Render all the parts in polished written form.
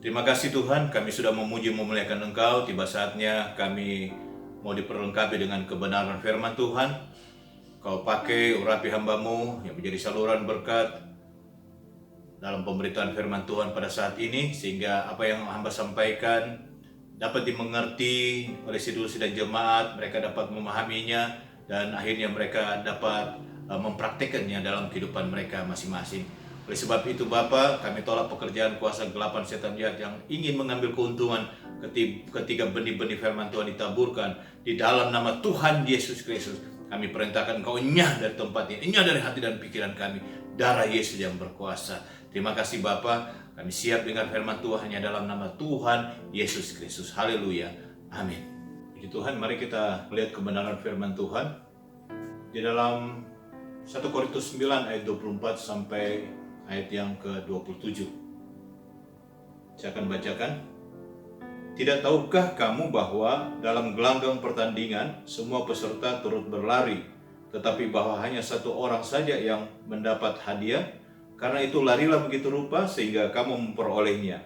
Terima kasih Tuhan, kami sudah memuji memuliakan Engkau. Tiba saatnya kami mau diperlengkapi dengan kebenaran firman Tuhan. Kau pakai urapi hamba-Mu yang menjadi saluran berkat dalam pemberitaan firman Tuhan pada saat ini, sehingga apa yang hamba sampaikan dapat dimengerti oleh sidulsi dan jemaat, mereka dapat memahaminya, dan akhirnya mereka dapat mempraktikkannya dalam kehidupan mereka masing-masing. Oleh sebab itu Bapa, kami tolak pekerjaan kuasa gelapan setan jahat yang ingin mengambil keuntungan ketika benih-benih firman Tuhan ditaburkan di dalam nama Tuhan Yesus Kristus. Kami perintahkan Engkau enyah dari tempat ini, enyah dari hati dan pikiran kami, darah Yesus yang berkuasa. Terima kasih Bapa, kami siap dengan firman Tuhan hanya dalam nama Tuhan Yesus Kristus. Haleluya. Amin. Puji Tuhan, mari kita lihat kebenaran firman Tuhan di dalam 1 Korintus 9 ayat 24 sampai ayat yang ke-27. Saya akan bacakan. Tidak tahukah kamu bahwa dalam gelanggang pertandingan semua peserta turut berlari, tetapi bahwa hanya satu orang saja yang mendapat hadiah? Karena itu larilah begitu rupa sehingga kamu memperolehnya.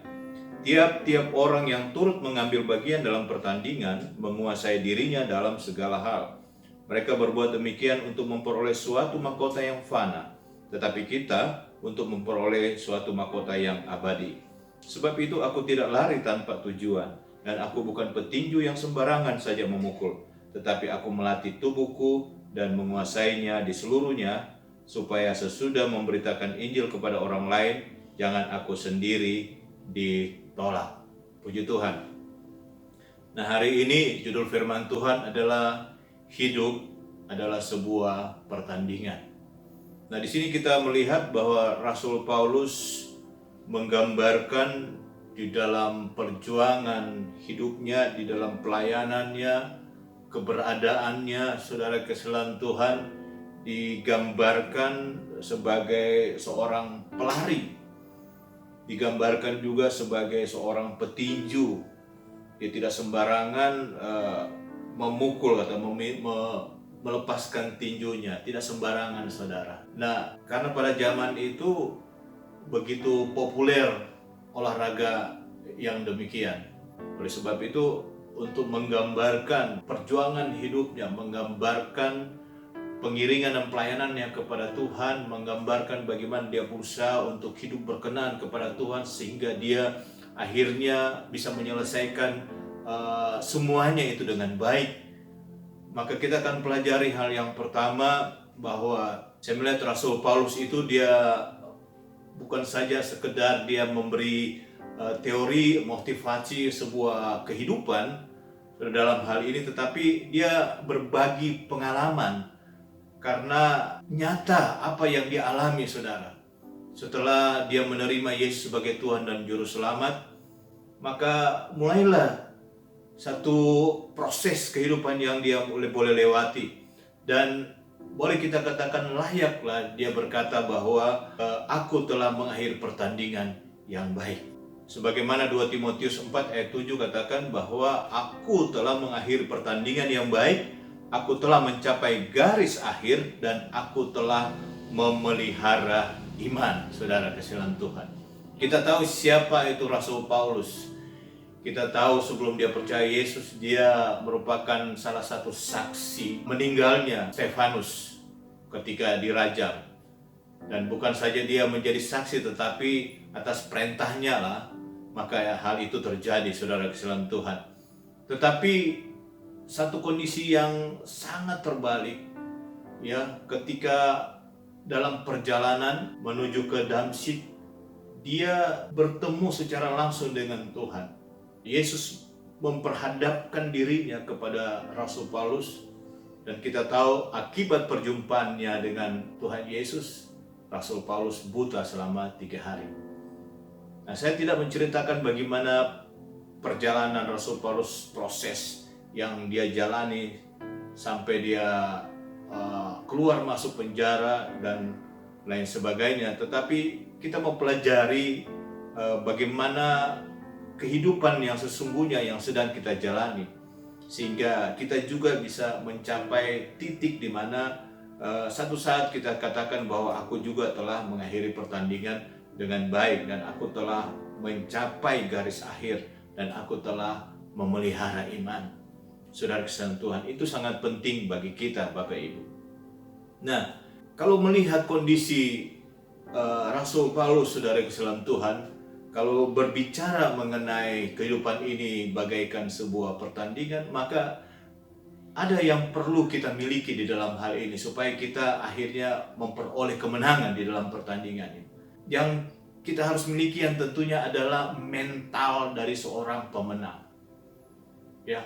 Tiap-tiap orang yang turut mengambil bagian dalam pertandingan menguasai dirinya dalam segala hal. Mereka berbuat demikian untuk memperoleh suatu mahkota yang fana, tetapi kita untuk memperoleh suatu mahkota yang abadi. Sebab itu aku tidak lari tanpa tujuan, dan aku bukan petinju yang sembarangan saja memukul, tetapi aku melatih tubuhku dan menguasainya di seluruhnya, supaya sesudah memberitakan Injil kepada orang lain, jangan aku sendiri ditolak. Puji Tuhan. Nah, hari ini judul firman Tuhan adalah hidup adalah sebuah pertandingan. Nah, di sini kita melihat bahwa Rasul Paulus menggambarkan di dalam perjuangan hidupnya, di dalam pelayanannya, keberadaannya, saudara kesalahan Tuhan, digambarkan sebagai seorang pelari, digambarkan juga sebagai seorang petinju. Dia tidak sembarangan memukul atau melepaskan tinjunya, tidak sembarangan saudara. Nah, karena pada zaman itu begitu populer olahraga yang demikian. Oleh sebab itu, untuk menggambarkan perjuangan hidupnya, menggambarkan pengiringan dan pelayanannya kepada Tuhan, menggambarkan bagaimana dia berusaha untuk hidup berkenan kepada Tuhan sehingga dia akhirnya bisa menyelesaikan semuanya itu dengan baik. Maka kita akan pelajari hal yang pertama, bahwa saya melihat Rasul Paulus itu dia bukan saja sekedar dia memberi teori motivasi sebuah kehidupan dalam hal ini, tetapi dia berbagi pengalaman. Karena nyata apa yang dia alami saudara. Setelah dia menerima Yesus sebagai Tuhan dan Juru Selamat, maka mulailah satu proses kehidupan yang dia boleh lewati. Dan boleh kita katakan layaklah dia berkata bahwa aku telah mengakhiri pertandingan yang baik. Sebagaimana 2 Timotius 4 ayat 7 katakan bahwa aku telah mengakhiri pertandingan yang baik, aku telah mencapai garis akhir, dan aku telah memelihara iman. Saudara kasihan Tuhan, kita tahu siapa itu Rasul Paulus. Kita tahu sebelum dia percaya Yesus, dia merupakan salah satu saksi meninggalnya Stefanus ketika dirajam. Dan bukan saja dia menjadi saksi, tetapi atas perintahnya lah maka hal itu terjadi, saudara kasihan Tuhan. Tetapi satu kondisi yang sangat terbalik, ya, ketika dalam perjalanan menuju ke Damsyik, dia bertemu secara langsung dengan Tuhan. Yesus memperhadapkan dirinya kepada Rasul Paulus, dan kita tahu akibat perjumpaannya dengan Tuhan Yesus, Rasul Paulus buta selama 3 hari. Nah, saya tidak menceritakan bagaimana perjalanan Rasul Paulus, proses yang dia jalani sampai dia keluar masuk penjara dan lain sebagainya, tetapi kita mau pelajari bagaimana kehidupan yang sesungguhnya yang sedang kita jalani, sehingga kita juga bisa mencapai titik di mana satu saat kita katakan bahwa aku juga telah mengakhiri pertandingan dengan baik dan aku telah mencapai garis akhir dan aku telah memelihara iman. Saudara kesayangan Tuhan, itu sangat penting bagi kita, Bapak Ibu. Nah, kalau melihat kondisi Rasul Paulus, saudara kesayangan Tuhan, kalau berbicara mengenai kehidupan ini bagaikan sebuah pertandingan, maka ada yang perlu kita miliki di dalam hal ini supaya kita akhirnya memperoleh kemenangan di dalam pertandingan ini. Yang kita harus miliki yang tentunya adalah mental dari seorang pemenang. Ya,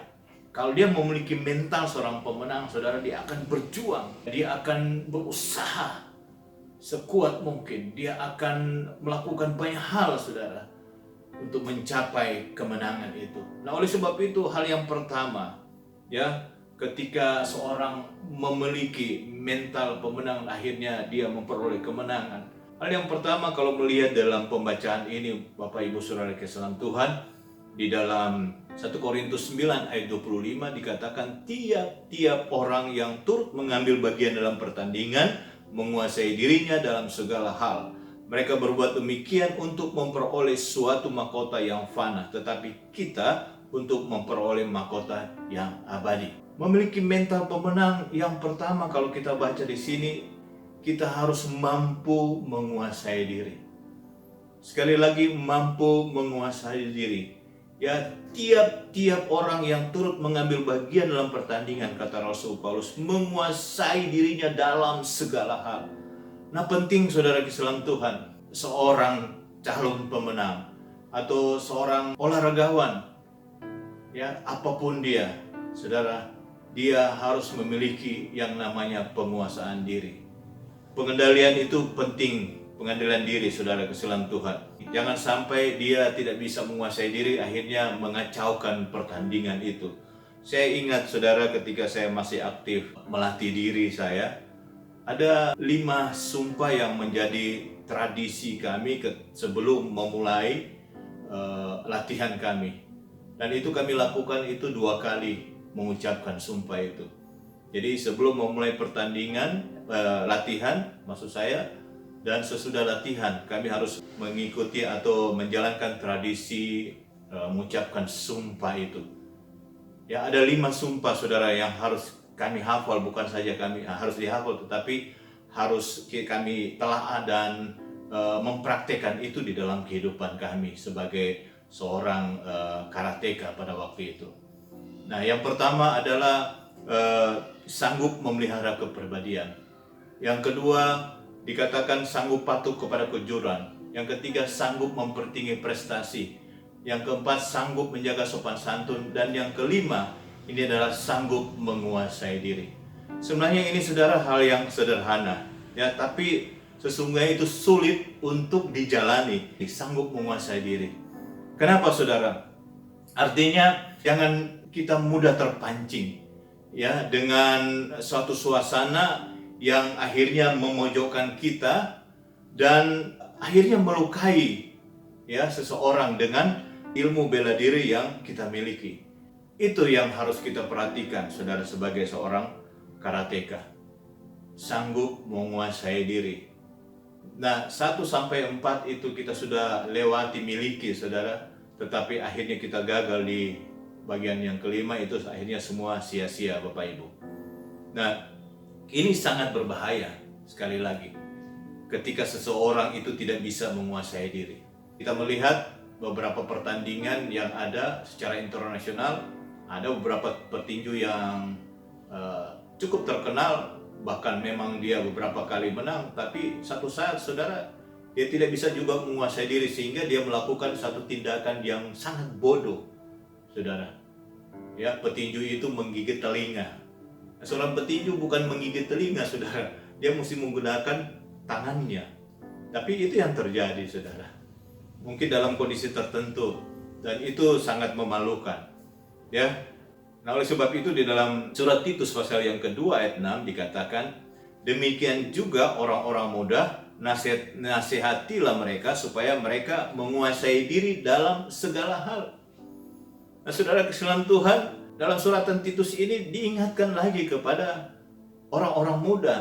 kalau dia memiliki mental seorang pemenang, saudara, dia akan berjuang, dia akan berusaha sekuat mungkin, dia akan melakukan banyak hal, saudara, untuk mencapai kemenangan itu. Nah, oleh sebab itu hal yang pertama, ya, ketika seorang memiliki mental pemenang, akhirnya dia memperoleh kemenangan. Hal yang pertama kalau melihat dalam pembacaan ini, Bapak Ibu Saudara kesayangan Tuhan, di dalam 1 Korintus 9 ayat 25 dikatakan, tiap-tiap orang yang turut mengambil bagian dalam pertandingan menguasai dirinya dalam segala hal. Mereka berbuat demikian untuk memperoleh suatu mahkota yang fana, tetapi kita untuk memperoleh mahkota yang abadi. Memiliki mental pemenang yang pertama kalau kita baca di sini, kita harus mampu menguasai diri. Sekali lagi, mampu menguasai diri. Ya, tiap-tiap orang yang turut mengambil bagian dalam pertandingan, kata Rasul Paulus, menguasai dirinya dalam segala hal. Nah, penting saudara kesayangan Tuhan, seorang calon pemenang atau seorang olahragawan, ya, apapun dia, saudara, dia harus memiliki yang namanya penguasaan diri. Pengendalian itu penting, pengendalian diri, saudara kesayangan Tuhan. Jangan sampai dia tidak bisa menguasai diri, akhirnya mengacaukan pertandingan itu. Saya ingat, saudara, ketika saya masih aktif melatih diri saya, ada 5 sumpah yang menjadi tradisi kami sebelum memulai latihan kami. Dan itu kami lakukan itu 2 kali mengucapkan sumpah itu. Jadi sebelum memulai pertandingan, latihan maksud saya, dan sesudah latihan kami harus mengikuti atau menjalankan tradisi mengucapkan sumpah itu. Ya, ada 5 sumpah, saudara, yang harus kami hafal, bukan saja kami harus dihafal, tetapi harus kami telaah dan mempraktekkan itu di dalam kehidupan kami sebagai seorang karateka pada waktu itu. Nah, yang pertama adalah sanggup memelihara kepribadian. Yang kedua dikatakan sanggup patuh kepada kejujuran. Yang ketiga sanggup mempertinggi prestasi. Yang keempat sanggup menjaga sopan santun. Dan yang kelima ini adalah sanggup menguasai diri. Sebenarnya ini, saudara, hal yang sederhana, ya, tapi sesungguhnya itu sulit untuk dijalani. Sanggup menguasai diri. Kenapa, saudara? Artinya jangan kita mudah terpancing, ya, dengan suatu suasana yang akhirnya memojokkan kita dan akhirnya melukai, ya, seseorang dengan ilmu bela diri yang kita miliki. Itu yang harus kita perhatikan, saudara, sebagai seorang karateka. Sanggup menguasai diri. Nah, 1-4 itu kita sudah lewati, miliki, saudara, tetapi akhirnya kita gagal di bagian yang kelima, itu akhirnya semua sia-sia, Bapak Ibu. Nah, ini sangat berbahaya, sekali lagi, ketika seseorang itu tidak bisa menguasai diri. Kita melihat beberapa pertandingan yang ada secara internasional, ada beberapa petinju yang cukup terkenal, bahkan memang dia beberapa kali menang, tapi satu saat, saudara, dia tidak bisa juga menguasai diri sehingga dia melakukan satu tindakan yang sangat bodoh, saudara. Ya, petinju itu menggigit telinga. Seorang petinju bukan menggigit telinga, saudara. Dia mesti menggunakan tangannya. Tapi itu yang terjadi, saudara. Mungkin dalam kondisi tertentu. Dan itu sangat memalukan. Ya. Nah, oleh sebab itu di dalam surat Titus pasal yang kedua ayat 6 dikatakan, demikian juga orang-orang muda, nasihatilah mereka supaya mereka menguasai diri dalam segala hal. Nah, saudara kesayangan Tuhan, dalam suratan Titus ini diingatkan lagi kepada orang-orang muda.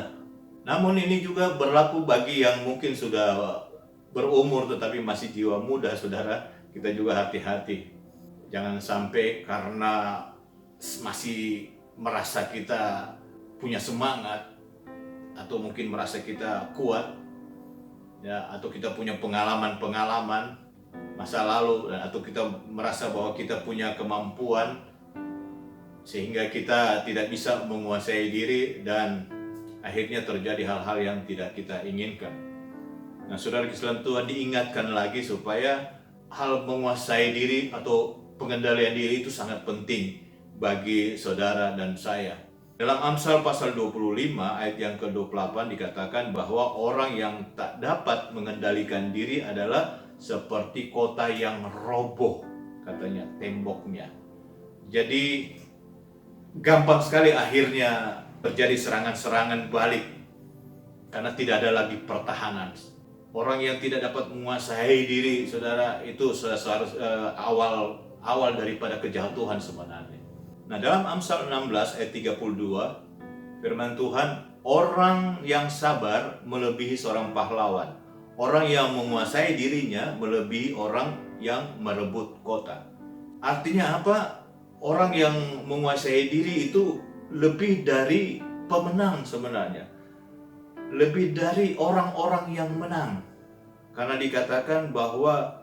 Namun ini juga berlaku bagi yang mungkin sudah berumur tetapi masih jiwa muda, saudara. kita juga hati-hati. Jangan sampai karena masih merasa kita punya semangat, atau mungkin merasa kita kuat, ya, atau kita punya pengalaman-pengalaman masa lalu, atau kita merasa bahwa kita punya kemampuan sehingga kita tidak bisa menguasai diri dan akhirnya terjadi hal-hal yang tidak kita inginkan. Nah, saudara Islam, Tuhan diingatkan lagi supaya hal menguasai diri atau pengendalian diri itu sangat penting bagi saudara dan saya. Dalam Amsal pasal 25 ayat yang ke-28 dikatakan bahwa orang yang tak dapat mengendalikan diri adalah seperti kota yang roboh, katanya, temboknya. Jadi gampang sekali akhirnya terjadi serangan-serangan balik karena tidak ada lagi pertahanan. Orang yang tidak dapat menguasai diri, saudara, itu seharusnya awal daripada kejatuhan sebenarnya. Nah, dalam Amsal 16 ayat 32, firman Tuhan, orang yang sabar melebihi seorang pahlawan. Orang yang menguasai dirinya melebihi orang yang merebut kota. Artinya apa? Orang yang menguasai diri itu lebih dari pemenang sebenarnya. Lebih dari orang-orang yang menang. Karena dikatakan bahwa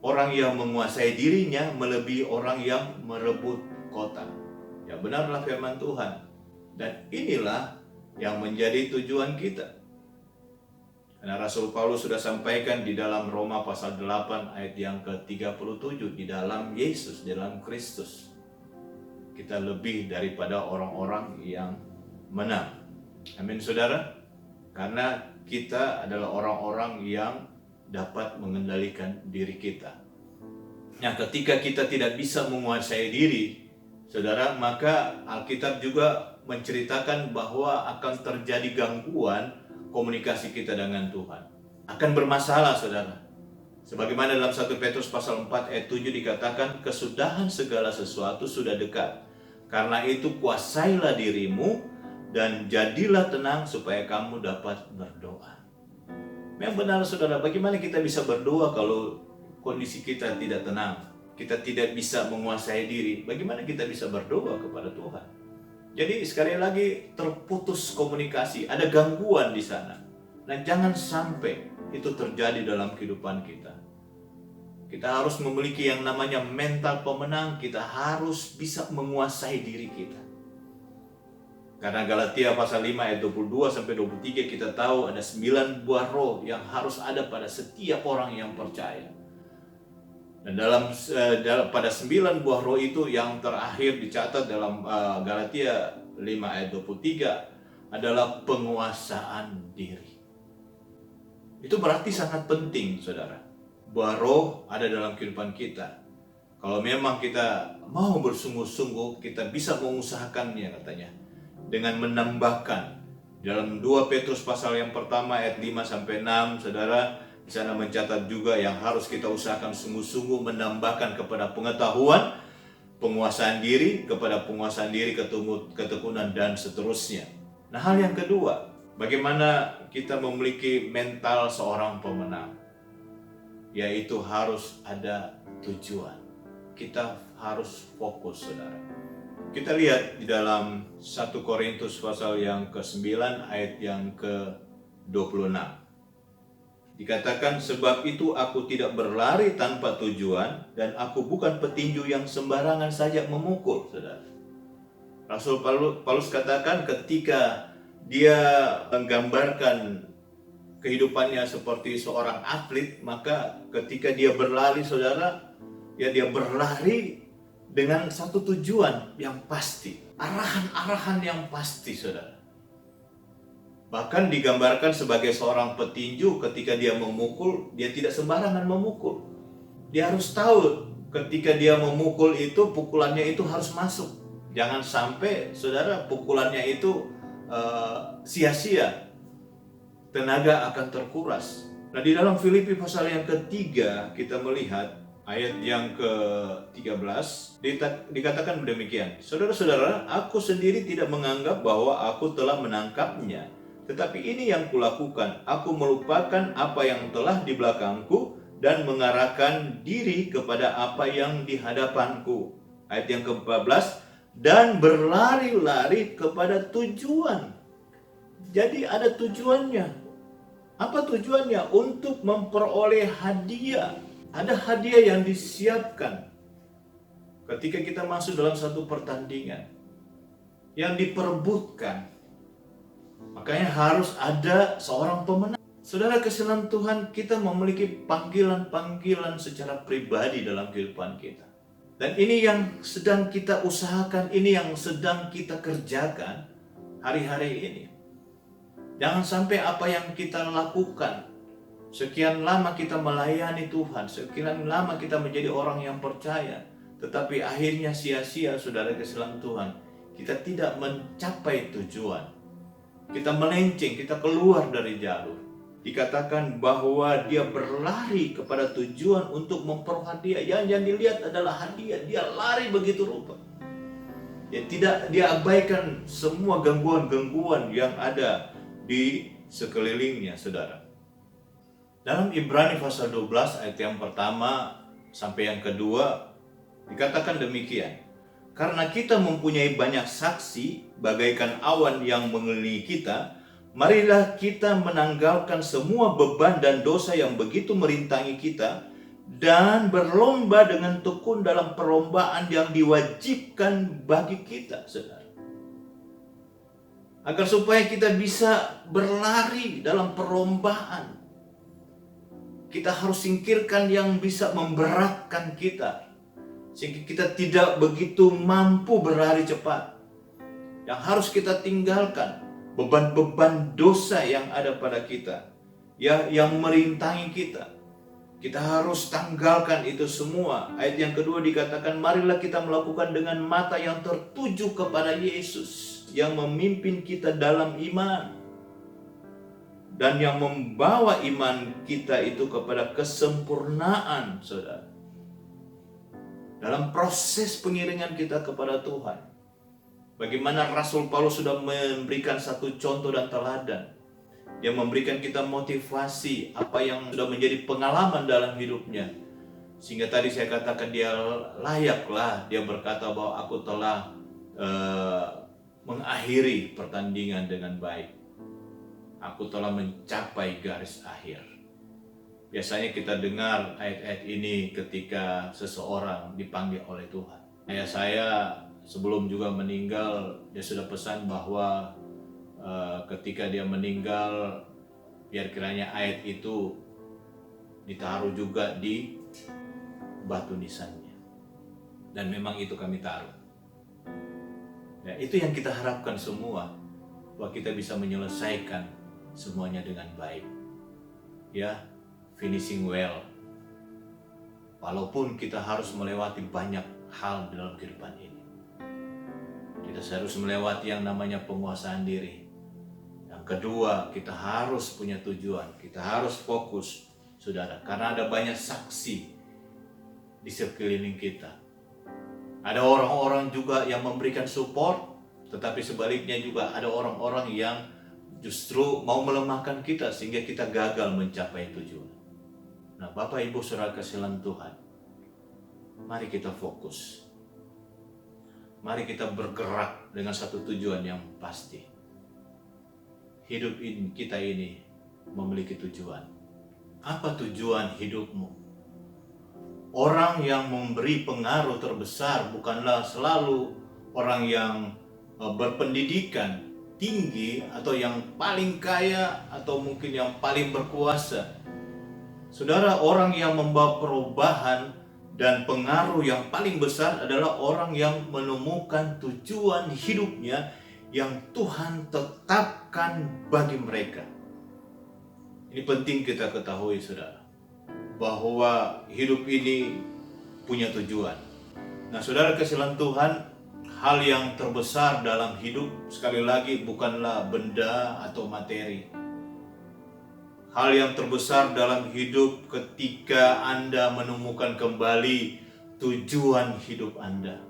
orang yang menguasai dirinya melebihi orang yang merebut kota. Ya, benarlah firman Tuhan. Dan inilah yang menjadi tujuan kita. Karena Rasul Paulus sudah sampaikan di dalam Roma pasal 8 ayat yang ke-37, di dalam Yesus, di dalam Kristus, kita lebih daripada orang-orang yang menang. Amin, saudara. Karena kita adalah orang-orang yang dapat mengendalikan diri kita. Nah, ketika kita tidak bisa menguasai diri, saudara, maka Alkitab juga menceritakan bahwa akan terjadi gangguan komunikasi kita dengan Tuhan. Akan bermasalah, saudara. Sebagaimana dalam 1 Petrus pasal 4 ayat 7 dikatakan, kesudahan segala sesuatu sudah dekat. Karena itu kuasailah dirimu dan jadilah tenang supaya kamu dapat berdoa. Memang benar, saudara, bagaimana kita bisa berdoa kalau kondisi kita tidak tenang? Kita tidak bisa menguasai diri. Bagaimana kita bisa berdoa kepada Tuhan? Jadi sekali lagi terputus komunikasi, ada gangguan di sana. Nah, jangan sampai itu terjadi dalam kehidupan kita. Kita harus memiliki yang namanya mental pemenang. Kita harus bisa menguasai diri kita. Karena Galatia pasal 5 ayat 22 sampai 23 kita tahu ada 9 buah roh yang harus ada pada setiap orang yang percaya. Dan pada 9 buah roh itu yang terakhir dicatat dalam Galatia 5 ayat 23 adalah penguasaan diri. Itu berarti sangat penting, saudara. Buah roh ada dalam kehidupan kita. Kalau memang kita mau bersungguh-sungguh, kita bisa mengusahakannya, katanya, dengan menambahkan. Dalam 2 Petrus pasal yang pertama ayat 5 sampai 6, saudara, di sana mencatat juga yang harus kita usahakan sungguh-sungguh menambahkan kepada pengetahuan, penguasaan diri, kepada penguasaan diri, ketekunan, dan seterusnya. Nah, hal yang kedua, bagaimana kita memiliki mental seorang pemenang? Yaitu harus ada tujuan. Kita harus fokus, saudara. Kita lihat di dalam 1 Korintus pasal yang ke-9 ayat yang ke-26. Dikatakan, sebab itu aku tidak berlari tanpa tujuan dan aku bukan petinju yang sembarangan saja memukul, saudara. Rasul Paulus katakan ketika dia menggambarkan kehidupannya seperti seorang atlet, maka ketika dia berlari, saudara, ya dia berlari dengan satu tujuan yang pasti, arahan-arahan yang pasti, saudara. Bahkan digambarkan sebagai seorang petinju, ketika dia memukul, dia tidak sembarangan memukul. Dia harus tahu ketika dia memukul itu, pukulannya itu harus masuk. Jangan sampai, saudara, pukulannya itu sia-sia. Tenaga akan terkuras. Nah, di dalam Filipi pasal yang ketiga kita melihat ayat yang ke-13 dikatakan demikian. Saudara-saudara, aku sendiri tidak menganggap bahwa aku telah menangkapnya. Tetapi ini yang kulakukan, aku melupakan apa yang telah di belakangku dan mengarahkan diri kepada apa yang di hadapanku. Ayat yang ke-14, dan berlari-lari kepada tujuan. Jadi ada tujuannya. Apa tujuannya? Untuk memperoleh hadiah. Ada hadiah yang disiapkan ketika kita masuk dalam satu pertandingan yang diperebutkan. Makanya harus ada seorang pemenang. Saudara kasihan Tuhan, kita memiliki panggilan-panggilan secara pribadi dalam kehidupan kita. Dan ini yang sedang kita usahakan, ini yang sedang kita kerjakan hari-hari ini. Jangan sampai apa yang kita lakukan, sekian lama kita melayani Tuhan, sekian lama kita menjadi orang yang percaya, tetapi akhirnya sia-sia, saudara kasihan Tuhan. Kita tidak mencapai tujuan. Kita melenceng, kita keluar dari jalur. Dikatakan bahwa dia berlari kepada tujuan untuk memperoleh hadiah. Yang dilihat adalah hadiah. Dia lari begitu rupa. Dia abaikan semua gangguan-gangguan yang ada di sekelilingnya, saudara. Dalam Ibrani pasal 12 ayat yang pertama sampai yang kedua dikatakan demikian. Karena kita mempunyai banyak saksi bagaikan awan yang mengelilingi kita, marilah kita menanggalkan semua beban dan dosa yang begitu merintangi kita dan berlomba dengan tekun dalam perlombaan yang diwajibkan bagi kita, saudara. Agar supaya kita bisa berlari dalam perlombaan, kita harus singkirkan yang bisa memberatkan kita, sehingga kita tidak begitu mampu berlari cepat. Yang harus kita tinggalkan beban-beban dosa yang ada pada kita, ya, yang merintangi kita. Kita harus tanggalkan itu semua. Ayat yang kedua dikatakan, marilah kita melakukan dengan mata yang tertuju kepada Yesus, yang memimpin kita dalam iman, dan yang membawa iman kita itu kepada kesempurnaan, saudara. Dalam proses pengiringan kita kepada Tuhan, bagaimana Rasul Paulus sudah memberikan satu contoh dan teladan. Dia memberikan kita motivasi apa yang sudah menjadi pengalaman dalam hidupnya. Sehingga tadi saya katakan dia layaklah, dia berkata bahwa aku telah mengakhiri pertandingan dengan baik. Aku telah mencapai garis akhir. Biasanya kita dengar ayat-ayat ini ketika seseorang dipanggil oleh Tuhan. Ayah saya sebelum juga meninggal, dia sudah pesan bahwa ketika dia meninggal, biar kiranya ayat itu ditaruh juga di batu nisannya. Dan memang itu kami taruh. Ya, itu yang kita harapkan semua, bahwa kita bisa menyelesaikan semuanya dengan baik. Ya, finishing well. Walaupun kita harus melewati banyak hal dalam kehidupan ini. Kita harus melewati yang namanya penguasaan diri. Yang kedua, kita harus punya tujuan. Kita harus fokus, saudara. Karena ada banyak saksi di sekeliling kita. Ada orang-orang juga yang memberikan support, tetapi sebaliknya juga ada orang-orang yang justru mau melemahkan kita sehingga kita gagal mencapai tujuan. Nah, Bapak Ibu saudara kasihan Tuhan, mari kita fokus. Mari kita bergerak dengan satu tujuan yang pasti. Hidup kita ini memiliki tujuan. Apa tujuan hidupmu? Orang yang memberi pengaruh terbesar bukanlah selalu orang yang berpendidikan tinggi atau yang paling kaya atau mungkin yang paling berkuasa. Saudara, orang yang membawa perubahan dan pengaruh yang paling besar adalah orang yang menemukan tujuan hidupnya yang Tuhan tetapkan bagi mereka. Ini penting kita ketahui, saudara, bahwa hidup ini punya tujuan. Nah, saudara kasihan Tuhan, hal yang terbesar dalam hidup sekali lagi bukanlah benda atau materi. Hal yang terbesar dalam hidup ketika Anda menemukan kembali tujuan hidup Anda.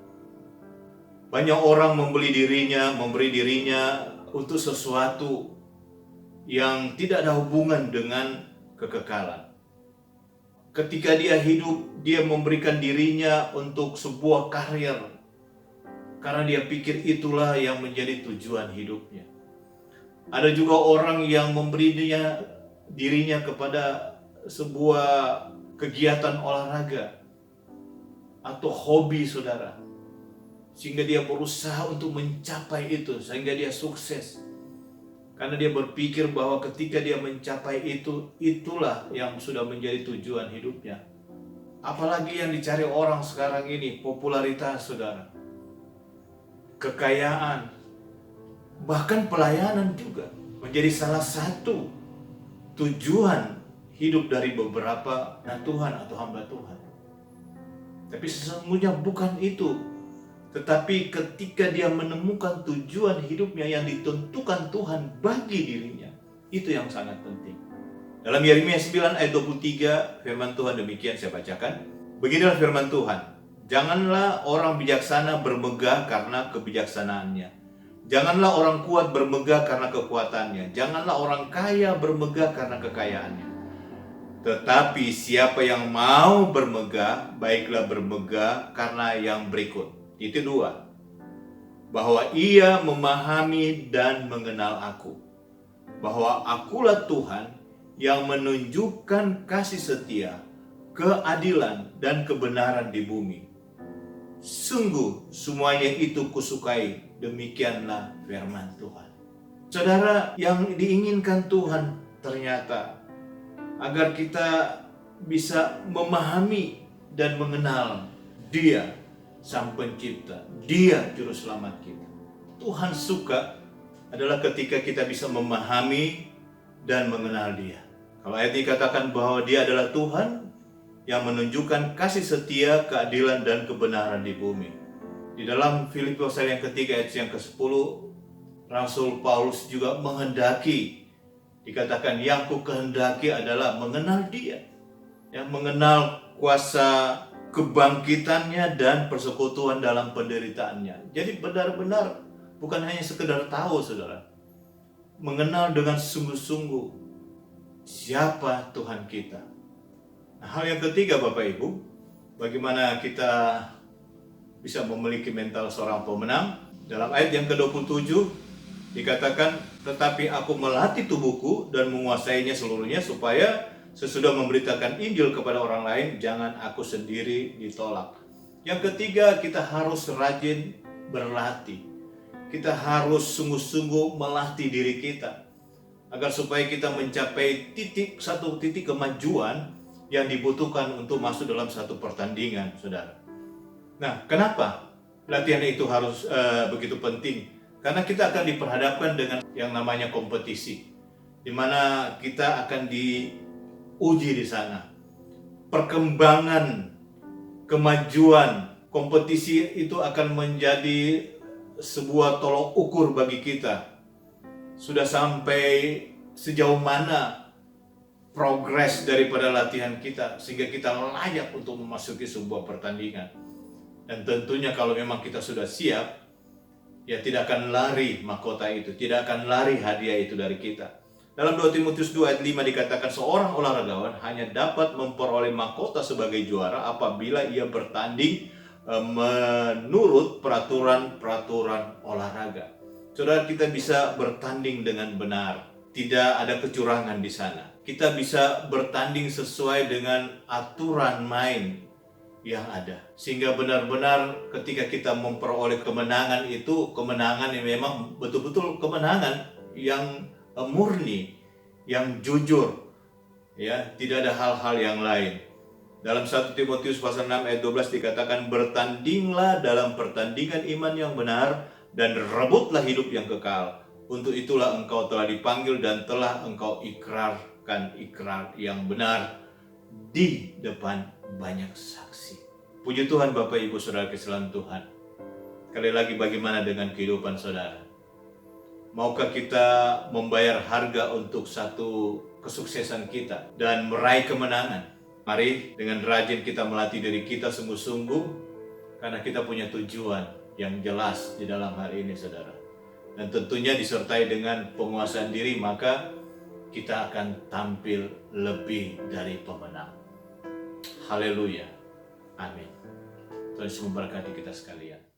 Banyak orang memberi dirinya untuk sesuatu yang tidak ada hubungan dengan kekekalan. Ketika dia hidup, dia memberikan dirinya untuk sebuah karir, karena dia pikir itulah yang menjadi tujuan hidupnya. Ada juga orang yang memberi dirinya kepada sebuah kegiatan olahraga atau hobi, saudara, sehingga dia berusaha untuk mencapai itu, sehingga dia sukses. Karena dia berpikir bahwa ketika dia mencapai itu, itulah yang sudah menjadi tujuan hidupnya. Apalagi yang dicari orang sekarang ini, popularitas, saudara, kekayaan, bahkan pelayanan juga menjadi salah satu tujuan hidup dari beberapa anak Tuhan atau hamba Tuhan. Tapi sesungguhnya bukan itu. Tetapi ketika dia menemukan tujuan hidupnya yang ditentukan Tuhan bagi dirinya, itu yang sangat penting. Dalam Yeremia 9 ayat 23, firman Tuhan demikian, saya bacakan. Beginilah firman Tuhan, janganlah orang bijaksana bermegah karena kebijaksanaannya. Janganlah orang kuat bermegah karena kekuatannya. Janganlah orang kaya bermegah karena kekayaannya. Tetapi siapa yang mau bermegah, baiklah bermegah karena yang berikut. Itu dua, bahwa ia memahami dan mengenal aku, bahwa akulah Tuhan yang menunjukkan kasih setia, keadilan dan kebenaran di bumi. Sungguh semuanya itu kusukai, demikianlah firman Tuhan. Saudara, yang diinginkan Tuhan ternyata agar kita bisa memahami dan mengenal Dia Sang Pencipta, Dia Juru Selamat kita. Tuhan suka adalah ketika kita bisa memahami dan mengenal Dia. Kalau ayat ini katakan bahwa Dia adalah Tuhan yang menunjukkan kasih setia, keadilan dan kebenaran di bumi. Di dalam Filipi pasal yang ketiga ayat yang ke-10, Rasul Paulus juga menghendaki, dikatakan yang ku kehendaki adalah mengenal Dia, yang mengenal kuasa kebangkitannya dan persekutuan dalam penderitaannya. Jadi benar-benar bukan hanya sekedar tahu, saudara, mengenal dengan sungguh-sungguh siapa Tuhan kita. Nah, hal yang ketiga, Bapak Ibu, bagaimana kita bisa memiliki mental seorang pemenang. Dalam ayat yang ke-27 dikatakan, tetapi aku melatih tubuhku dan menguasainya seluruhnya, supaya sesudah memberitakan Injil kepada orang lain, jangan aku sendiri ditolak. Yang ketiga, kita harus rajin berlatih. Kita harus sungguh-sungguh melatih diri kita, agar supaya kita mencapai satu titik kemajuan yang dibutuhkan untuk masuk dalam satu pertandingan, saudara. Nah, kenapa latihan itu harus begitu penting? Karena kita akan diperhadapkan dengan yang namanya kompetisi, di mana kita akan uji di sana. Perkembangan, kemajuan, kompetisi itu akan menjadi sebuah tolok ukur bagi kita. Sudah sampai sejauh mana progres daripada latihan kita, sehingga kita layak untuk memasuki sebuah pertandingan. Dan tentunya kalau memang kita sudah siap, ya tidak akan lari mahkota itu, tidak akan lari hadiah itu dari kita. Dalam 2 Timotius 2 ayat 5 dikatakan, seorang olahragawan hanya dapat memperoleh mahkota sebagai juara apabila ia bertanding menurut peraturan-peraturan olahraga. Saudara, kita bisa bertanding dengan benar, tidak ada kecurangan di sana. Kita bisa bertanding sesuai dengan aturan main yang ada, sehingga benar-benar ketika kita memperoleh kemenangan itu, kemenangan yang memang betul-betul kemenangan yang murni, yang jujur, ya, tidak ada hal-hal yang lain. Dalam 1 Timotius pasal 6 ayat 12 dikatakan, bertandinglah dalam pertandingan iman yang benar dan rebutlah hidup yang kekal. Untuk itulah engkau telah dipanggil dan telah engkau ikrarkan ikrar yang benar di depan banyak saksi. Puji Tuhan, Bapak Ibu Saudara kesalahan Tuhan. Sekali lagi, bagaimana dengan kehidupan saudara? Maukah kita membayar harga untuk satu kesuksesan kita dan meraih kemenangan? Mari dengan rajin kita melatih diri kita sungguh-sungguh, karena kita punya tujuan yang jelas di dalam hari ini, saudara. Dan tentunya disertai dengan penguasaan diri, maka kita akan tampil lebih dari pemenang. Haleluya. Amin. Tuhan Yesus memberkati kita sekalian.